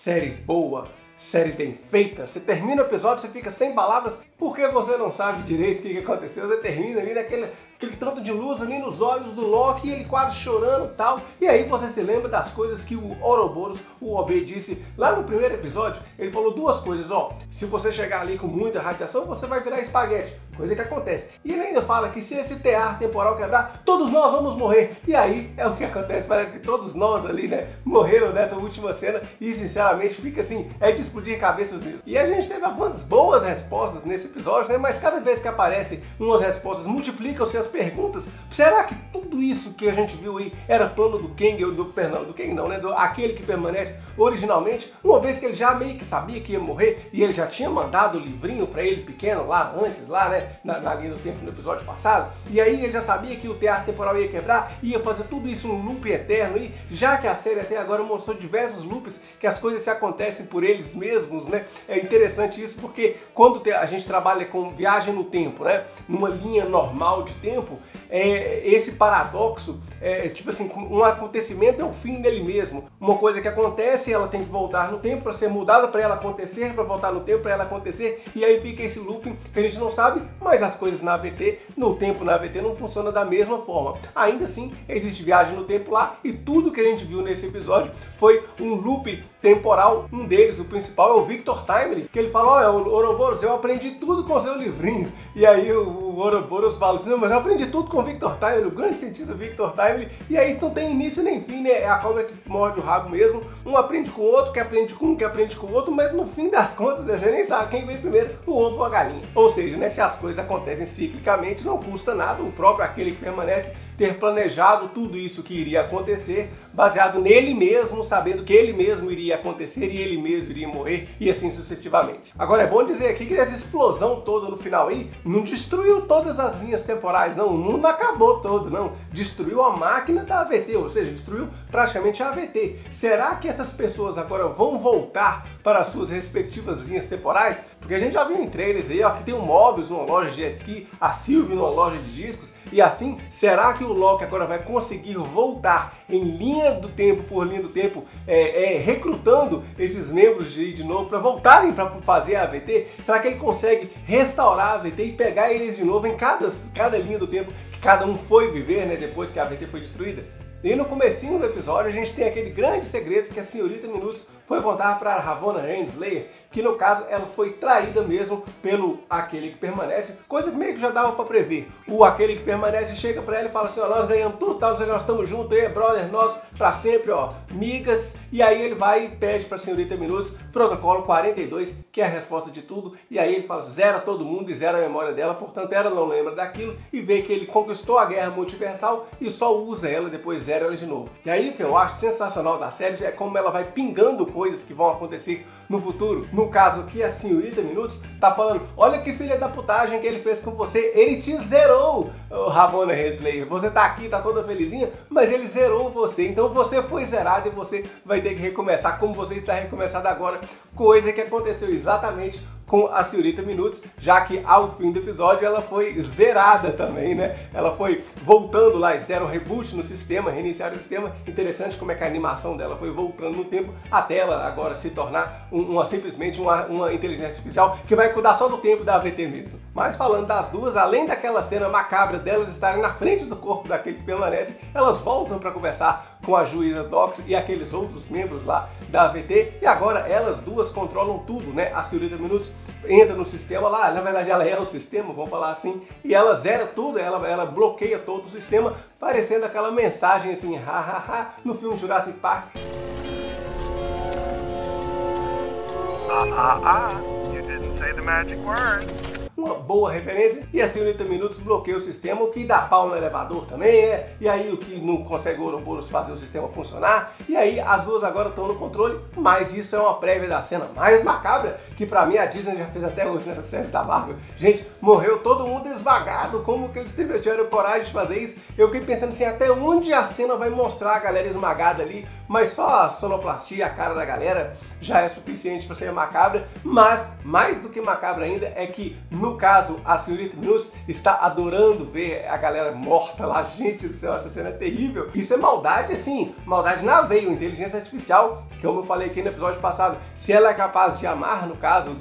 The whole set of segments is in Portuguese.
série boa, série bem feita. Você termina o episódio, você fica sem palavras porque você não sabe direito o que aconteceu. Você termina ali naquele tanto de luz ali nos olhos do Loki, ele quase chorando e tal. E aí você se lembra das coisas que o Ouroboros, o OB, disse lá no primeiro episódio. Ele falou duas coisas, ó. Se você chegar ali com muita radiação, você vai virar espaguete. Coisa que acontece. E ele ainda fala que se esse tear temporal quebrar, todos nós vamos morrer. E aí é o que acontece. Parece que todos nós ali, né, morreram nessa última cena. E sinceramente fica assim, é de explodir cabeças mesmo. E a gente teve algumas boas respostas nesse episódio, né? Mas cada vez que aparecem umas respostas, multiplicam-se as perguntas. Será que tudo isso que a gente viu aí era plano do Kang, ou do Kang não, né? Aquele que permanece originalmente, uma vez que ele já meio que sabia que ia morrer e ele já tinha mandado o livrinho pra ele pequeno lá antes, lá, né? Na linha do tempo no episódio passado, e aí ele já sabia que o teatro temporal ia quebrar, ia fazer tudo isso num loop eterno, e já que a série até agora mostrou diversos loops, que as coisas se acontecem por eles mesmos, né? É interessante isso porque quando a gente trabalha com viagem no tempo, né? Numa linha normal de tempo, esse paradoxo tipo assim, um acontecimento é o fim dele mesmo. Uma coisa que acontece, ela tem que voltar no tempo para ser mudada, para ela acontecer, para voltar no tempo, para ela acontecer, e aí fica esse looping que a gente não sabe, mas as coisas na AVT, no tempo na AVT não funcionam da mesma forma. Ainda assim, existe viagem no tempo lá, e tudo que a gente viu nesse episódio foi um loop temporal. Um deles, o principal, é o Victor Timely, que ele fala, olha, Ouroboros, eu aprendi tudo com o seu livrinho. E aí o Ouroboros fala assim, não, mas eu aprendi tudo com o Victor Timely, o grande cientista Victor Timely, e aí não tem início nem fim, né? É a cobra que morde o rabo mesmo, um aprende com o outro, que aprende com um, que aprende com o outro, mas no fim das contas, você nem sabe quem veio primeiro, o ovo ou a galinha. Ou seja, né, se as coisas acontecem ciclicamente, não custa nada o próprio aquele que permanece ter planejado tudo isso que iria acontecer, baseado nele mesmo, sabendo que ele mesmo iria acontecer e ele mesmo iria morrer, e assim sucessivamente. Agora é bom dizer aqui que essa explosão toda no final aí não destruiu todas as linhas temporais, não, o mundo acabou todo, não. Destruiu a máquina da AVT, ou seja, destruiu praticamente a AVT. Será que essas pessoas agora vão voltar para as suas respectivas linhas temporais? Porque a gente já viu em trailers aí, ó, que tem o Mobius numa loja de jet ski, a Sylvie numa loja de discos, e assim, será que o Loki agora vai conseguir voltar em linha do tempo por linha do tempo, recrutando esses membros de novo para voltarem para fazer a AVT? Será que ele consegue restaurar a AVT e pegar eles de novo em cada linha do tempo que cada um foi viver, né, depois que a AVT foi destruída? E no comecinho do episódio a gente tem aquele grande segredo que a Senhorita Minutos foi contar para Ravonna Renslayer, que no caso ela foi traída mesmo pelo aquele que permanece, coisa que meio que já dava para prever. O aquele que permanece chega para ela e fala assim, ó, nós ganhamos tudo, tal, nós estamos juntos, aí, brother, nós para sempre, ó, migas. E aí ele vai e pede para a Senhorita Minutos, protocolo 42, que é a resposta de tudo, e aí ele fala, zera todo mundo e zera a memória dela, portanto ela não lembra daquilo, e vê que ele conquistou a guerra multiversal e só usa ela, depois zera ela de novo. E aí o que eu acho sensacional da série é como ela vai pingando coisas que vão acontecer no futuro. No caso aqui, a Senhorita Minutos tá falando, olha que filha da putagem que ele fez com você, ele te zerou, Ravonna Renslayer. Você tá aqui, tá toda felizinha, mas ele zerou você, então você foi zerado e você vai ter que recomeçar como você está recomeçado agora, coisa que aconteceu exatamente com a Senhorita Minutos, já que ao fim do episódio ela foi zerada também, né? Ela foi voltando lá, eles deram reboot no sistema, reiniciaram o sistema. Interessante como é que a animação dela foi voltando no tempo, até ela agora se tornar simplesmente uma inteligência artificial que vai cuidar só do tempo da AVT mesmo. Mas falando das duas, além daquela cena macabra delas estarem na frente do corpo daquele que permanece, elas voltam para conversar com a juíza Dox e aqueles outros membros lá da AVT, e agora elas duas controlam tudo, né? A Senhorita Minutos entra no sistema lá, na verdade ela é o sistema, vamos falar assim, e ela zera tudo, ela bloqueia todo o sistema, parecendo aquela mensagem assim, hahaha, no filme Jurassic Park. You didn't say the magic word. Uma boa referência, e a Senhorita Minutos bloqueia o sistema, o que dá pau no elevador também, né? E aí o que não consegue o Ouroboros fazer o sistema funcionar, e aí as duas agora estão no controle, mas isso é uma prévia da cena mais macabra, que pra mim a Disney já fez até hoje nessa série da Marvel. Gente, morreu todo mundo esmagado, como que eles tiveram coragem de fazer isso? Eu fiquei pensando assim, até onde a cena vai mostrar a galera esmagada ali, mas só a sonoplastia, a cara da galera, já é suficiente para ser macabra. Mas, mais do que macabra ainda, é que, no caso, a senhorita Minutes está adorando ver a galera morta lá. Gente do céu, essa cena é terrível. Isso é maldade, assim, maldade na veia, inteligência artificial, como eu falei aqui no episódio passado. Se ela é capaz de amar, no caso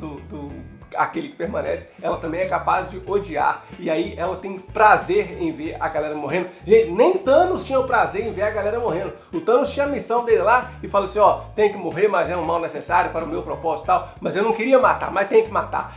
aquele que permanece, ela também é capaz de odiar. E aí ela tem prazer em ver a galera morrendo. Gente, nem Thanos tinha o prazer em ver a galera morrendo. O Thanos tinha a missão dele lá e falou assim, ó, tem que morrer, mas é um mal necessário para o meu propósito e tal. Mas eu não queria matar, mas tem que matar.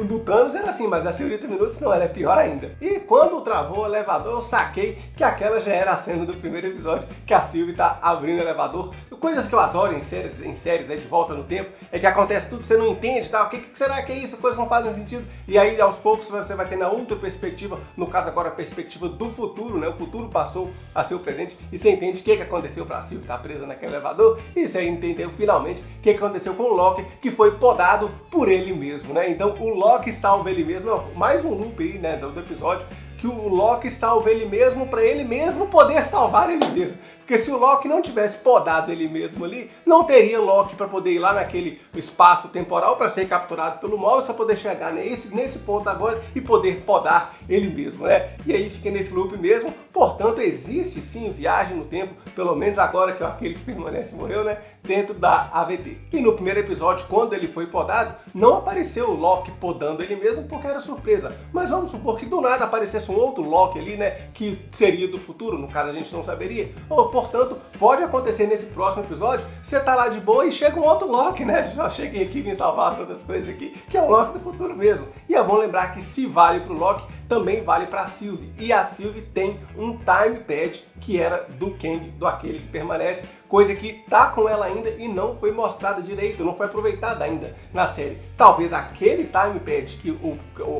Do Thanos era assim, mas a senhorita Minutes não, ela é pior ainda. E quando travou o elevador, eu saquei que aquela já era a cena do primeiro episódio, que a Sylvie tá abrindo o elevador. Coisas que eu adoro em séries De Volta no Tempo, é que acontece tudo, você não entende, tá? O que será que é isso? Coisas não fazem sentido. E aí, aos poucos, você vai ter na outra perspectiva, no caso agora a perspectiva do futuro, né? O futuro passou a ser o presente e você entende o que aconteceu pra Sylvie estar presa naquele elevador e você entendeu finalmente o que aconteceu com o Loki, que foi podado por ele mesmo, né? Então, o Loki salva ele mesmo, mais um loop aí, né, do episódio, que o Loki salva ele mesmo para ele mesmo poder salvar ele mesmo. Porque se o Loki não tivesse podado ele mesmo ali, não teria Loki para poder ir lá naquele espaço temporal para ser capturado pelo Mobius, para poder chegar nesse ponto agora e poder podar ele mesmo, né? E aí fica nesse loop mesmo. Portanto, existe sim viagem no tempo, pelo menos agora que aquele que permanece morreu, né? Dentro da AVT. E no primeiro episódio, quando ele foi podado, não apareceu o Loki podando ele mesmo porque era surpresa. Mas vamos supor que do nada aparecesse um outro Loki ali, né? Que seria do futuro, no caso a gente não saberia. Portanto, pode acontecer nesse próximo episódio, você tá lá de boa e chega um outro Loki, né? Já cheguei aqui, vim salvar as outras coisas aqui, que é o Loki do futuro mesmo. E é bom lembrar que se vale pro Loki, também vale para a Sylvie. E a Sylvie tem um time pad que era do Kang, do aquele que permanece, coisa que tá com ela ainda e não foi mostrada direito, não foi aproveitada ainda na série. Talvez aquele time pad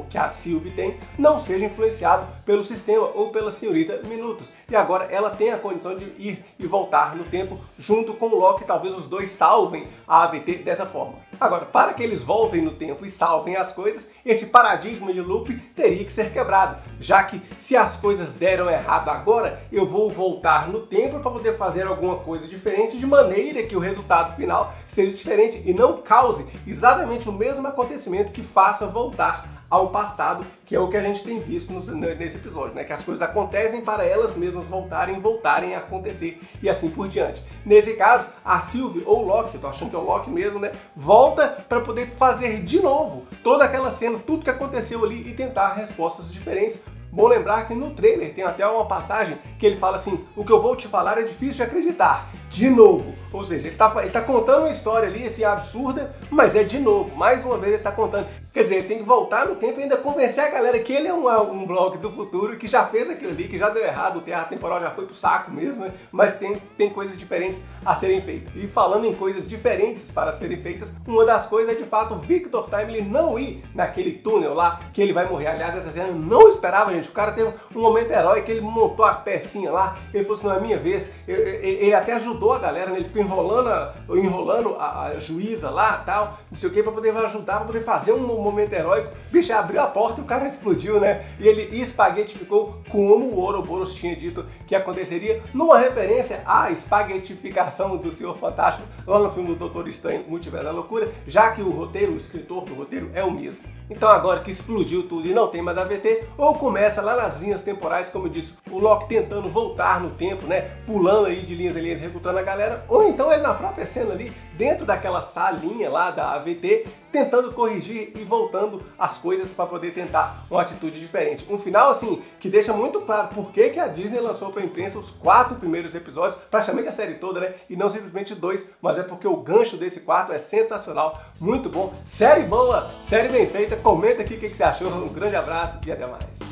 que a Sylvie tem não seja influenciado pelo sistema ou pela senhorita Minutos. E agora ela tem a condição de ir e voltar no tempo junto com o Loki, talvez os dois salvem a AVT dessa forma. Agora, para que eles voltem no tempo e salvem as coisas, esse paradigma de loop teria que ser quebrado, já que se as coisas deram errado agora, eu vou voltar no tempo para poder fazer alguma coisa diferente, de maneira que o resultado final seja diferente e não cause exatamente o mesmo acontecimento que faça voltar ao passado, que é o que a gente tem visto nesse episódio, né? Que as coisas acontecem para elas mesmas voltarem a acontecer e assim por diante. Nesse caso, a Sylvie ou o Loki, eu tô achando que é o Loki mesmo, né? Volta para poder fazer de novo toda aquela cena, tudo que aconteceu ali e tentar respostas diferentes. Bom lembrar que no trailer tem até uma passagem que ele fala assim, o que eu vou te falar é difícil de acreditar. De novo. Ou seja, ele tá contando uma história ali, assim, absurda, mas é de novo. Mais uma vez ele tá contando. Quer dizer, ele tem que voltar no tempo e ainda convencer a galera que ele é um blog do futuro, que já fez aquilo ali, que já deu errado, o teatro temporal já foi pro saco mesmo, né? Mas tem coisas diferentes a serem feitas. E falando em coisas diferentes para serem feitas, uma das coisas é de fato o Victor Timely não ir naquele túnel lá, que ele vai morrer. Aliás, essa cena eu não esperava, gente. O cara teve um momento heróico, ele montou a pecinha lá, ele falou assim, não é minha vez. Ele até ajudou a galera, né? Ele ficou enrolando a juíza lá, tal, não sei o que, para poder ajudar, para poder fazer um momento heróico. Bicho, abriu a porta e o cara explodiu, né? E espaguetificou como o Ouroboros tinha dito que aconteceria, numa referência à espaguetificação do Senhor Fantástico lá no filme do Doutor Estranho, Multiverso da Loucura, já que o escritor do roteiro é o mesmo. Então agora que explodiu tudo e não tem mais AVT, ou começa lá nas linhas temporais, como eu disse, o Loki tentando voltar no tempo, né? Pulando aí de linhas em linhas, recrutando a galera, ou então ele na própria cena ali, dentro daquela salinha lá da AVT, tentando corrigir e voltando as coisas para poder tentar uma atitude diferente. Um final, assim, que deixa muito claro por que a Disney lançou para a imprensa os 4 primeiros episódios, praticamente a série toda, né? E não simplesmente 2, mas é porque o gancho desse quarto é sensacional, muito bom. Série boa, série bem feita. Comenta aqui o que você achou. Um grande abraço e até mais.